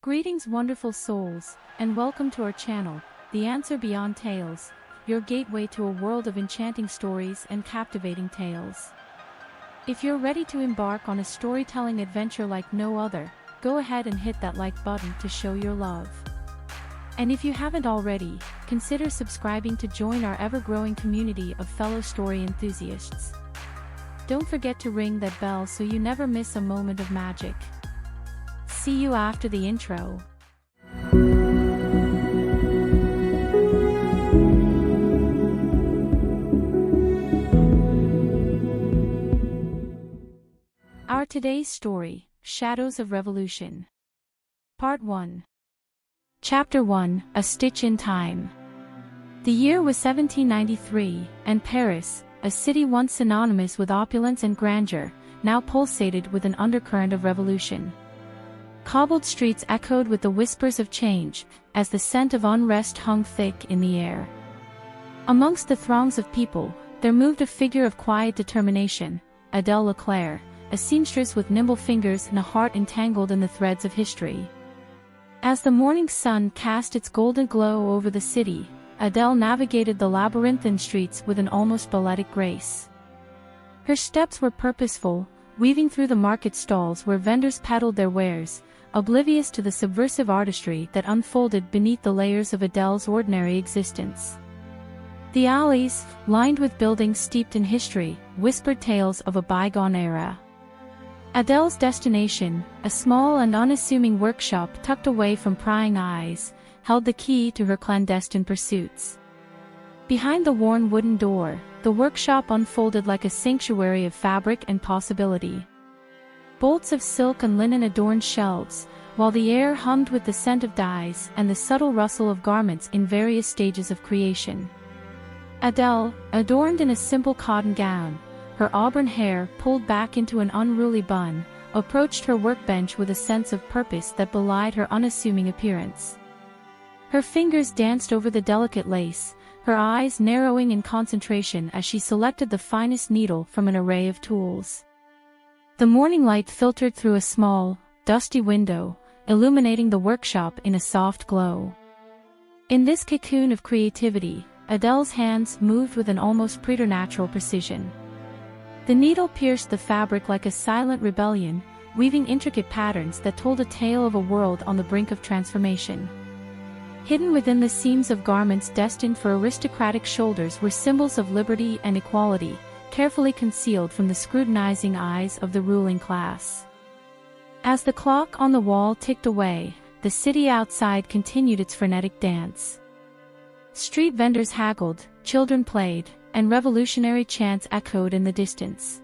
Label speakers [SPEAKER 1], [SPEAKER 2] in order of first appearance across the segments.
[SPEAKER 1] Greetings wonderful souls, and welcome to our channel, The Answer Beyond Tales, your gateway to a world of enchanting stories and captivating tales. If you're ready to embark on a storytelling adventure like no other, go ahead and hit that like button to show your love. And if you haven't already, consider subscribing to join our ever-growing community of fellow story enthusiasts. Don't forget to ring that bell so you never miss a moment of magic. See you after the intro. Our today's story, Shadows of Revolution. Part 1. Chapter 1, A Stitch in Time. The year was 1793, and Paris, a city once synonymous with opulence and grandeur, now pulsated with an undercurrent of revolution. Cobbled streets echoed with the whispers of change, as the scent of unrest hung thick in the air. Amongst the throngs of people, there moved a figure of quiet determination, Adele Leclerc, a seamstress with nimble fingers and a heart entangled in the threads of history. As the morning sun cast its golden glow over the city, Adele navigated the labyrinthine streets with an almost balletic grace. Her steps were purposeful, weaving through the market stalls where vendors peddled their wares, oblivious to the subversive artistry that unfolded beneath the layers of Adele's ordinary existence. The alleys, lined with buildings steeped in history, whispered tales of a bygone era. Adele's destination, a small and unassuming workshop tucked away from prying eyes, held the key to her clandestine pursuits. Behind the worn wooden door, the workshop unfolded like a sanctuary of fabric and possibility. Bolts of silk and linen adorned shelves, while the air hummed with the scent of dyes and the subtle rustle of garments in various stages of creation. Adele, adorned in a simple cotton gown, her auburn hair pulled back into an unruly bun, approached her workbench with a sense of purpose that belied her unassuming appearance. Her fingers danced over the delicate lace, her eyes narrowing in concentration as she selected the finest needle from an array of tools. The morning light filtered through a small, dusty window, illuminating the workshop in a soft glow. In this cocoon of creativity, Adele's hands moved with an almost preternatural precision. The needle pierced the fabric like a silent rebellion, weaving intricate patterns that told a tale of a world on the brink of transformation. Hidden within the seams of garments destined for aristocratic shoulders were symbols of liberty and equality, carefully concealed from the scrutinizing eyes of the ruling class. As the clock on the wall ticked away, the city outside continued its frenetic dance. Street vendors haggled, children played, and revolutionary chants echoed in the distance.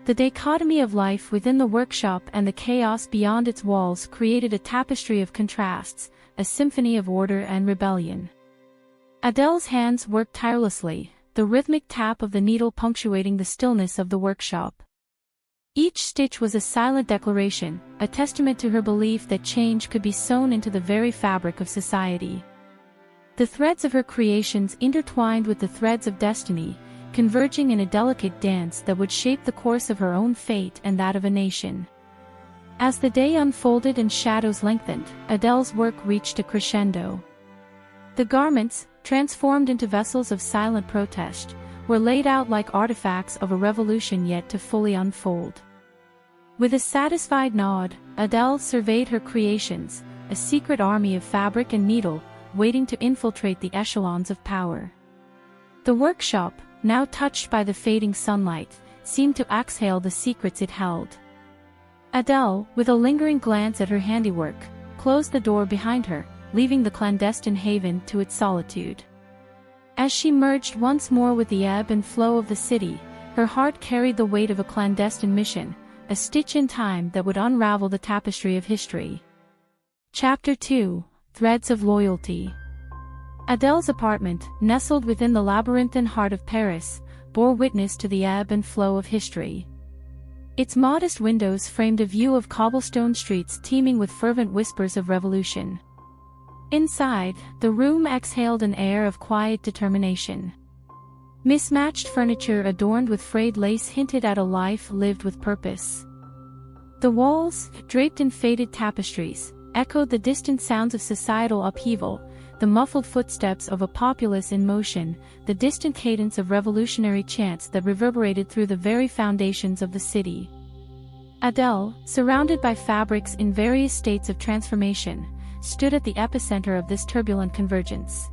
[SPEAKER 1] The dichotomy of life within the workshop and the chaos beyond its walls created a tapestry of contrasts, a symphony of order and rebellion. Adele's hands worked tirelessly, the rhythmic tap of the needle punctuating the stillness of the workshop. Each stitch was a silent declaration, a testament to her belief that change could be sewn into the very fabric of society. The threads of her creations intertwined with the threads of destiny, converging in a delicate dance that would shape the course of her own fate and that of a nation. As the day unfolded and shadows lengthened, Adele's work reached a crescendo. The garments, transformed into vessels of silent protest, were laid out like artifacts of a revolution yet to fully unfold. With a satisfied nod, Adele surveyed her creations, a secret army of fabric and needle, waiting to infiltrate the echelons of power. The workshop, now touched by the fading sunlight, seemed to exhale the secrets it held. Adele, with a lingering glance at her handiwork, closed the door behind her, leaving the clandestine haven to its solitude. As she merged once more with the ebb and flow of the city, her heart carried the weight of a clandestine mission, a stitch in time that would unravel the tapestry of history. Chapter 2, Threads of Loyalty. Adele's apartment, nestled within the labyrinthine heart of Paris, bore witness to the ebb and flow of history. Its modest windows framed a view of cobblestone streets teeming with fervent whispers of revolution. Inside, the room exhaled an air of quiet determination. Mismatched furniture adorned with frayed lace hinted at a life lived with purpose. The walls, draped in faded tapestries, echoed the distant sounds of societal upheaval, the muffled footsteps of a populace in motion, the distant cadence of revolutionary chants that reverberated through the very foundations of the city. Adele, surrounded by fabrics in various states of transformation, stood at the epicenter of this turbulent convergence.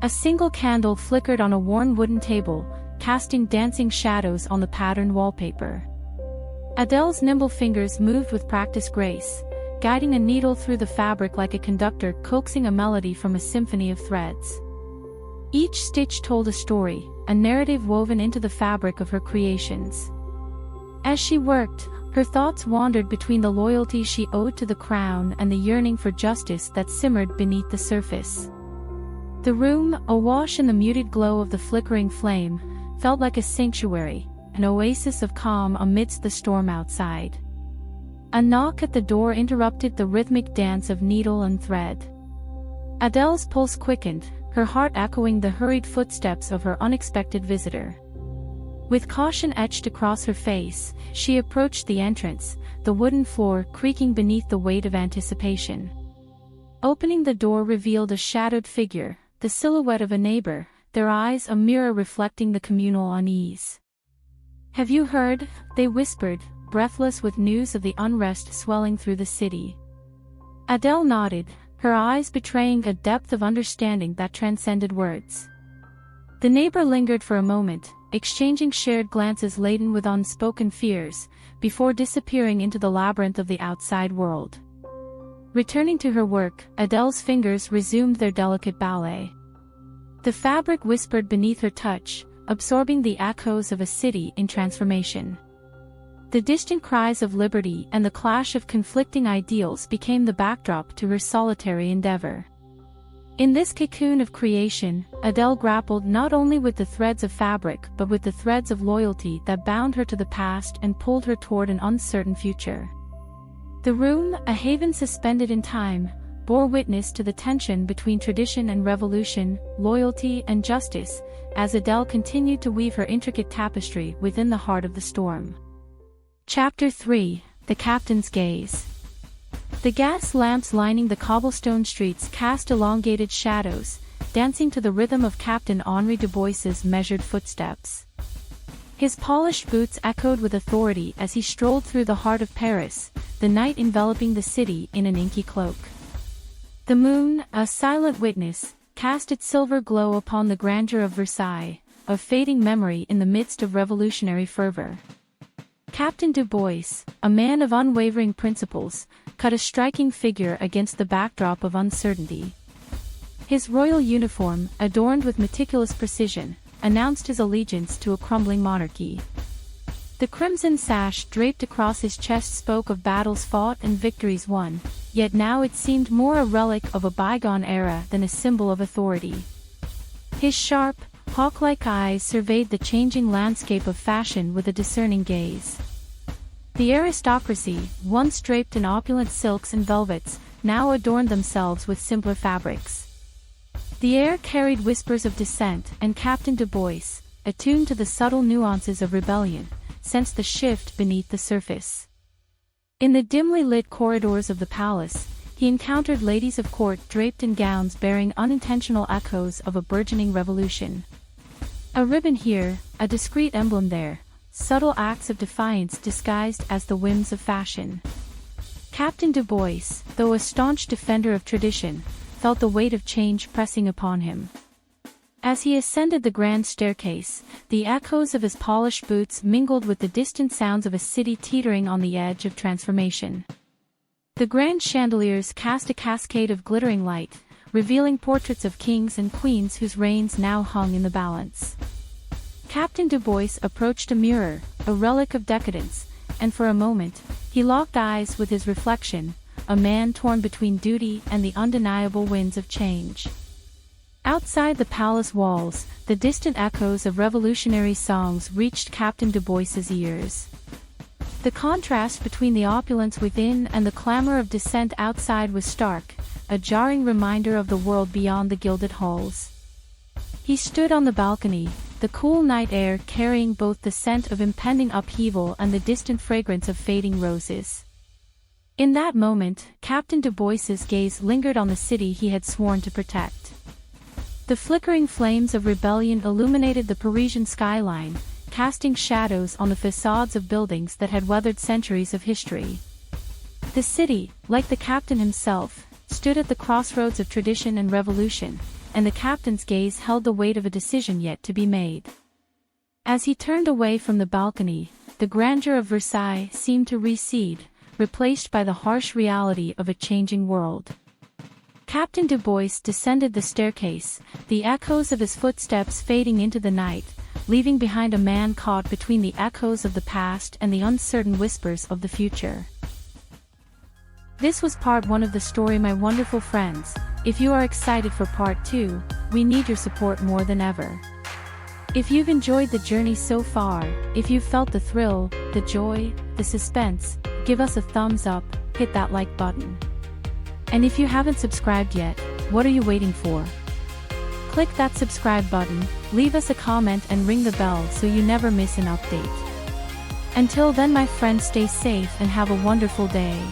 [SPEAKER 1] A single candle flickered on a worn wooden table, casting dancing shadows on the patterned wallpaper. Adele's nimble fingers moved with practiced grace, guiding a needle through the fabric like a conductor coaxing a melody from a symphony of threads. Each stitch told a story, a narrative woven into the fabric of her creations. As she worked, her thoughts wandered between the loyalty she owed to the crown and the yearning for justice that simmered beneath the surface. The room, awash in the muted glow of the flickering flame, felt like a sanctuary, an oasis of calm amidst the storm outside. A knock at the door interrupted the rhythmic dance of needle and thread. Adele's pulse quickened, her heart echoing the hurried footsteps of her unexpected visitor. With caution etched across her face, she approached the entrance, the wooden floor creaking beneath the weight of anticipation. Opening the door revealed a shadowed figure, the silhouette of a neighbor, their eyes a mirror reflecting the communal unease. "Have you heard?" they whispered, breathless with news of the unrest swelling through the city. Adele nodded, her eyes betraying a depth of understanding that transcended words. The neighbor lingered for a moment, exchanging shared glances laden with unspoken fears, before disappearing into the labyrinth of the outside world. Returning to her work, Adele's fingers resumed their delicate ballet. The fabric whispered beneath her touch, absorbing the echoes of a city in transformation. The distant cries of liberty and the clash of conflicting ideals became the backdrop to her solitary endeavor. In this cocoon of creation, Adele grappled not only with the threads of fabric but with the threads of loyalty that bound her to the past and pulled her toward an uncertain future. The room, a haven suspended in time, bore witness to the tension between tradition and revolution, loyalty and justice, as Adele continued to weave her intricate tapestry within the heart of the storm. Chapter 3: The Captain's Gaze. The gas lamps lining the cobblestone streets cast elongated shadows, dancing to the rhythm of Captain Henri Dubois's measured footsteps. His polished boots echoed with authority as he strolled through the heart of Paris, the night enveloping the city in an inky cloak. The moon, a silent witness, cast its silver glow upon the grandeur of Versailles, a fading memory in the midst of revolutionary fervor. Captain Dubois, a man of unwavering principles, cut a striking figure against the backdrop of uncertainty. His royal uniform, adorned with meticulous precision, announced his allegiance to a crumbling monarchy. The crimson sash draped across his chest spoke of battles fought and victories won, yet now it seemed more a relic of a bygone era than a symbol of authority. His sharp, hawk-like eyes surveyed the changing landscape of fashion with a discerning gaze. The aristocracy, once draped in opulent silks and velvets, now adorned themselves with simpler fabrics. The air carried whispers of dissent, and Captain Dubois, attuned to the subtle nuances of rebellion, sensed the shift beneath the surface. In the dimly lit corridors of the palace, he encountered ladies of court draped in gowns bearing unintentional echoes of a burgeoning revolution. A ribbon here, a discreet emblem there, subtle acts of defiance disguised as the whims of fashion. Captain Dubois, though a staunch defender of tradition, felt the weight of change pressing upon him. As he ascended the grand staircase, the echoes of his polished boots mingled with the distant sounds of a city teetering on the edge of transformation. The grand chandeliers cast a cascade of glittering light, revealing portraits of kings and queens whose reigns now hung in the balance. Captain Dubois approached a mirror, a relic of decadence, and for a moment, he locked eyes with his reflection, a man torn between duty and the undeniable winds of change. Outside the palace walls, the distant echoes of revolutionary songs reached Captain Dubois's ears. The contrast between the opulence within and the clamor of dissent outside was stark, a jarring reminder of the world beyond the gilded halls. He stood on the balcony, the cool night air carrying both the scent of impending upheaval and the distant fragrance of fading roses. In that moment, Captain Dubois's gaze lingered on the city he had sworn to protect. The flickering flames of rebellion illuminated the Parisian skyline, casting shadows on the facades of buildings that had weathered centuries of history. The city, like the captain himself, stood at the crossroads of tradition and revolution, and the captain's gaze held the weight of a decision yet to be made. As he turned away from the balcony, the grandeur of Versailles seemed to recede, replaced by the harsh reality of a changing world. Captain Dubois descended the staircase, the echoes of his footsteps fading into the night, leaving behind a man caught between the echoes of the past and the uncertain whispers of the future. This was part 1 of the story, my wonderful friends. If you are excited for part 2, we need your support more than ever. If you've enjoyed the journey so far, if you've felt the thrill, the joy, the suspense, give us a thumbs up, hit that like button. And if you haven't subscribed yet, what are you waiting for? Click that subscribe button, leave us a comment and ring the bell so you never miss an update. Until then, my friends, stay safe and have a wonderful day.